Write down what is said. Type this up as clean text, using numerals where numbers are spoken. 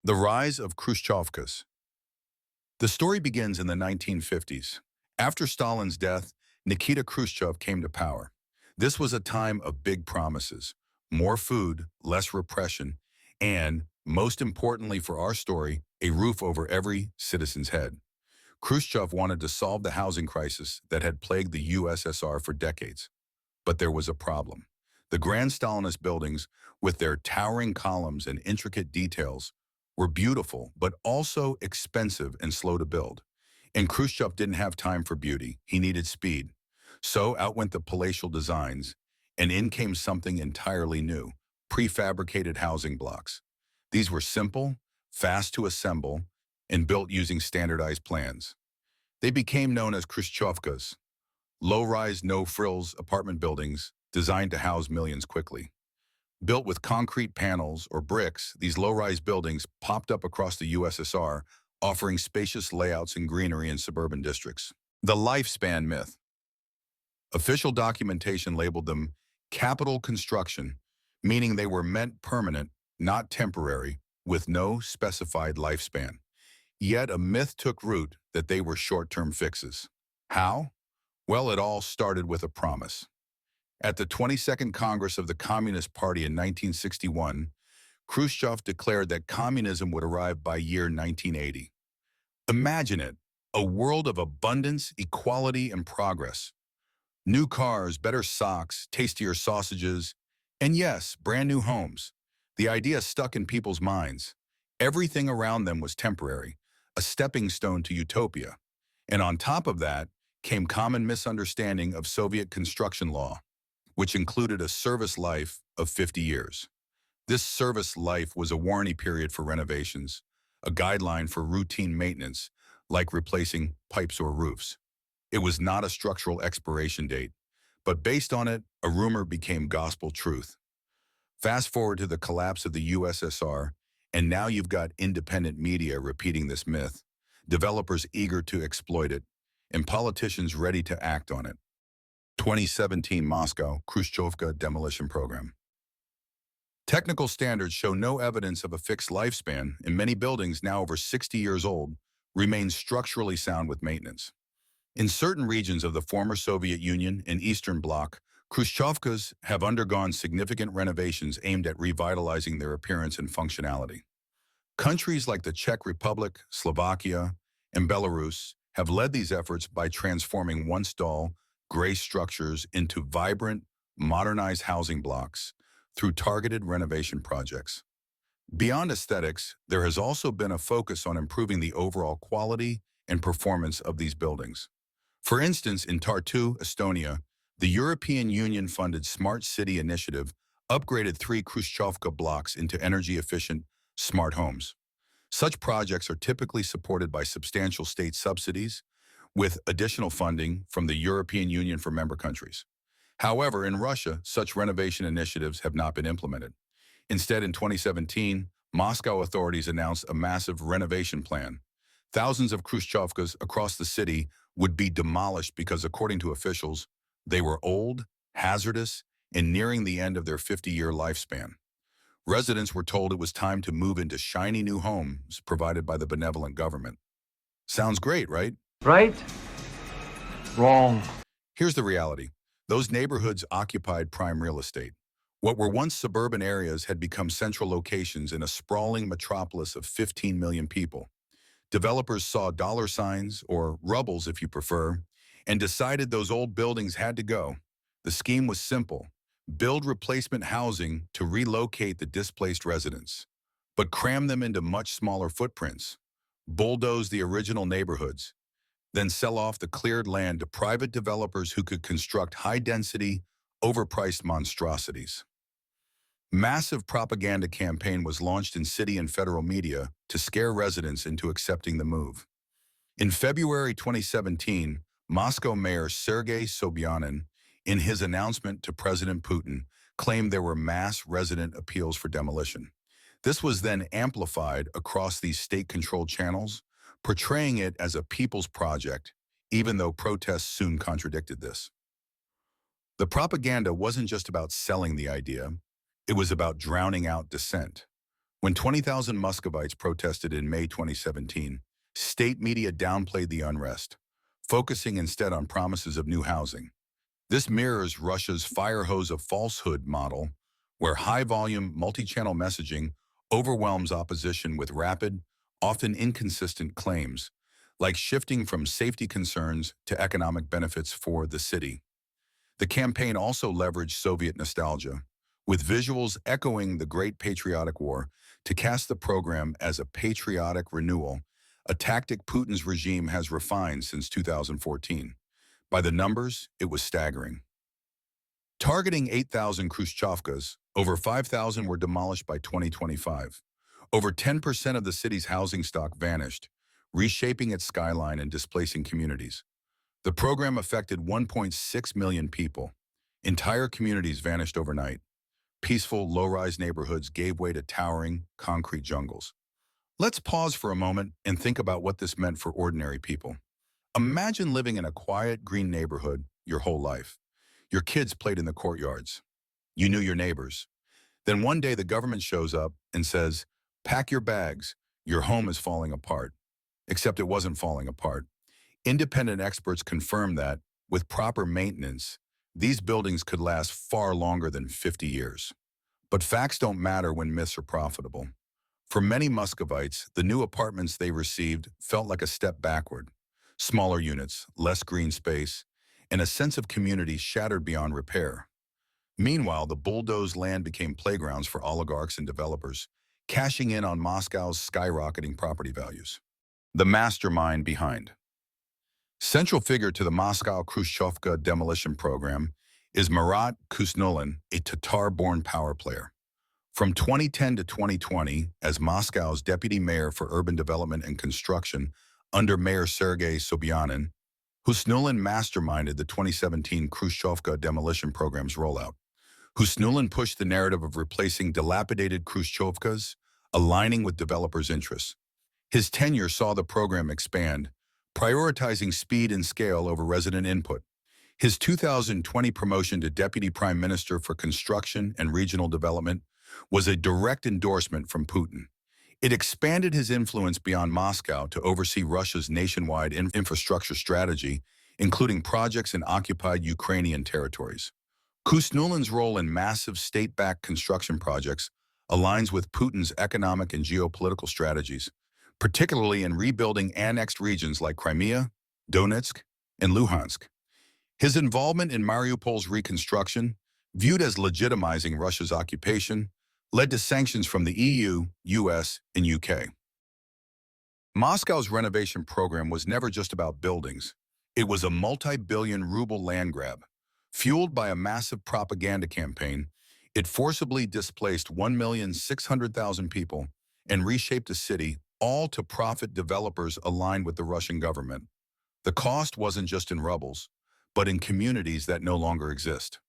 The Rise of Khrushchovkas. The story begins in the 1950s. After Stalin's death, Nikita Khrushchev came to power. This was a time of big promises, more food, less repression, and, most importantly for our story, a roof over every citizen's head. Khrushchev wanted to solve the housing crisis that had plagued the USSR for decades. But there was a problem. The grand Stalinist buildings, with their towering columns and intricate details, were beautiful, but also expensive and slow to build. And Khrushchev didn't have time for beauty. He needed speed. So out went the palatial designs, and in came something entirely new: prefabricated housing blocks. These were simple, fast to assemble, and built using standardized plans. They became known as Khrushchovkas, low-rise, no-frills apartment buildings designed to house millions quickly. Built with concrete panels or bricks, these low-rise buildings popped up across the USSR, offering spacious layouts and greenery in suburban districts. The lifespan myth. Official documentation labeled them capital construction, meaning they were meant permanent, not temporary, with no specified lifespan. Yet a myth took root that they were short-term fixes. How? Well, it all started with a promise. At the 22nd Congress of the Communist Party in 1961, Khrushchev declared that communism would arrive by year 1980. Imagine it, a world of abundance, equality, and progress. New cars, better socks, tastier sausages, and yes, brand new homes. The idea stuck in people's minds. Everything around them was temporary, a stepping stone to utopia. And on top of that came common misunderstanding of Soviet construction law, which included a service life of 50 years. This service life was a warranty period for renovations, a guideline for routine maintenance, like replacing pipes or roofs. It was not a structural expiration date, but based on it, a rumor became gospel truth. Fast forward to the collapse of the USSR, and now you've got independent media repeating this myth, developers eager to exploit it, and politicians ready to act on it. 2017 Moscow Khrushchovka demolition program. Technical standards show no evidence of a fixed lifespan, and many buildings now over 60 years old remain structurally sound with maintenance. In certain regions of the former Soviet Union and Eastern Bloc, Khrushchovkas have undergone significant renovations aimed at revitalizing their appearance and functionality. Countries like the Czech Republic, Slovakia, and Belarus have led these efforts by transforming once dull, gray structures into vibrant, modernized housing blocks through targeted renovation projects. Beyond aesthetics, there has also been a focus on improving the overall quality and performance of these buildings. For instance, in Tartu, Estonia, the European Union-funded Smart City Initiative upgraded 3 Khrushchovka blocks into energy-efficient, smart homes. Such projects are typically supported by substantial state subsidies, with additional funding from the European Union for member countries. However, in Russia, such renovation initiatives have not been implemented. Instead, in 2017, Moscow authorities announced a massive renovation plan. Thousands of Khrushchovkas across the city would be demolished because, according to officials, they were old, hazardous, and nearing the end of their 50-year lifespan. Residents were told it was time to move into shiny new homes provided by the benevolent government. Sounds great, right? Right? Wrong. Here's the reality. Those neighborhoods occupied prime real estate. What were once suburban areas had become central locations in a sprawling metropolis of 15 million people. Developers saw dollar signs, or rubbles if you prefer, and decided those old buildings had to go. The scheme was simple: build replacement housing to relocate the displaced residents, but cram them into much smaller footprints, bulldoze the original neighborhoods, then sell off the cleared land to private developers who could construct high-density, overpriced monstrosities. Massive propaganda campaign was launched in city and federal media to scare residents into accepting the move. In February 2017, Moscow Mayor Sergei Sobyanin, in his announcement to President Putin, claimed there were mass resident appeals for demolition. This was then amplified across these state-controlled channels, portraying it as a people's project, even though protests soon contradicted this. The propaganda wasn't just about selling the idea, it was about drowning out dissent. When 20,000 Muscovites protested in May 2017, state media downplayed the unrest, focusing instead on promises of new housing. This mirrors Russia's fire hose of falsehood model, where high-volume, multi-channel messaging overwhelms opposition with rapid, often inconsistent claims, like shifting from safety concerns to economic benefits for the city. The campaign also leveraged Soviet nostalgia, with visuals echoing the Great Patriotic War, to cast the program as a patriotic renewal, a tactic Putin's regime has refined since 2014. By the numbers, it was staggering. Targeting 8,000 Khrushchovkas, over 5,000 were demolished by 2025. Over 10% of the city's housing stock vanished, reshaping its skyline and displacing communities. The program affected 1.6 million people. Entire communities vanished overnight. Peaceful, low-rise neighborhoods gave way to towering, concrete jungles. Let's pause for a moment and think about what this meant for ordinary people. Imagine living in a quiet, green neighborhood your whole life. Your kids played in the courtyards. You knew your neighbors. Then one day the government shows up and says, "Pack your bags. Your home is falling apart." Except it wasn't falling apart. Independent experts confirm that, with proper maintenance, these buildings could last far longer than 50 years. But facts don't matter when myths are profitable. For many Muscovites, the new apartments they received felt like a step backward. Smaller units, less green space, and a sense of community shattered beyond repair. Meanwhile, the bulldozed land became playgrounds for oligarchs and developers, cashing in on Moscow's skyrocketing property values. The mastermind behind. Central figure to the Moscow Khrushchovka demolition program is Marat Khusnulin, a Tatar-born power player. From 2010 to 2020, as Moscow's deputy mayor for urban development and construction under Mayor Sergei Sobyanin, Khusnulin masterminded the 2017 Khrushchovka demolition program's rollout. Khusnulin pushed the narrative of replacing dilapidated Khrushchovkas, aligning with developers' interests. His tenure saw the program expand, prioritizing speed and scale over resident input. His 2020 promotion to Deputy Prime Minister for Construction and Regional Development was a direct endorsement from Putin. It expanded his influence beyond Moscow to oversee Russia's nationwide infrastructure strategy, including projects in occupied Ukrainian territories. Khusnulin's role in massive state-backed construction projects aligns with Putin's economic and geopolitical strategies, particularly in rebuilding annexed regions like Crimea, Donetsk, and Luhansk. His involvement in Mariupol's reconstruction, viewed as legitimizing Russia's occupation, led to sanctions from the EU, US, and UK. Moscow's renovation program was never just about buildings. It was a multi-billion ruble land grab. Fueled by a massive propaganda campaign, it forcibly displaced 1,600,000 people and reshaped the city, all to profit developers aligned with the Russian government. The cost wasn't just in rubbles, but in communities that no longer exist.